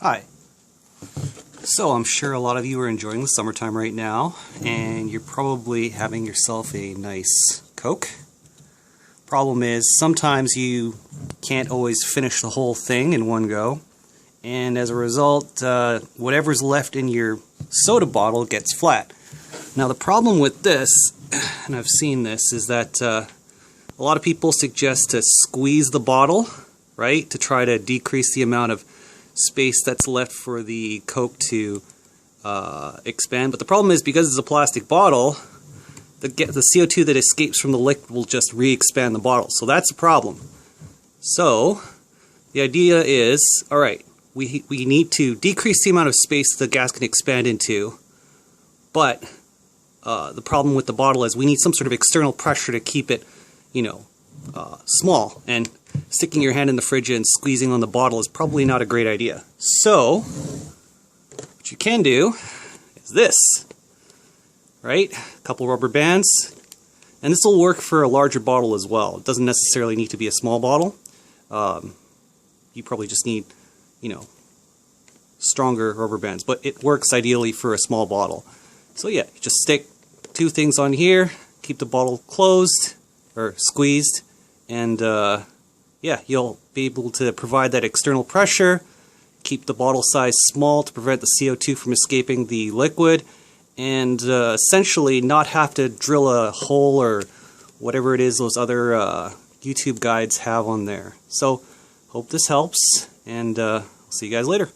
Hi. So I'm sure a lot of you are enjoying the summertime right now, and you're probably having yourself a nice Coke. Problem is, sometimes you can't always finish the whole thing in one go, and as a result, whatever's left in your soda bottle gets flat. Now the problem with this, and I've seen this, is that a lot of people suggest to squeeze the bottle, right, to try to decrease the amount of space that's left for the Coke to expand. But the problem is, because it's a plastic bottle, the CO2 that escapes from the liquid will just re-expand the bottle. So that's a problem. So the idea is, alright, we need to decrease the amount of space the gas can expand into, but the problem with the bottle is we need some sort of external pressure to keep it, small, and sticking your hand in the fridge and squeezing on the bottle is probably not a great idea. So what you can do is this, right? A couple rubber bands, and this will work for a larger bottle as well. It doesn't necessarily need to be a small bottle. You probably just need, stronger rubber bands, but it works ideally for a small bottle. So yeah, you just stick two things on here, keep the bottle closed or squeezed, and yeah, you'll be able to provide that external pressure, keep the bottle size small to prevent the CO2 from escaping the liquid, and essentially not have to drill a hole or whatever it is those other YouTube guides have on there. So, hope this helps, and I'll see you guys later.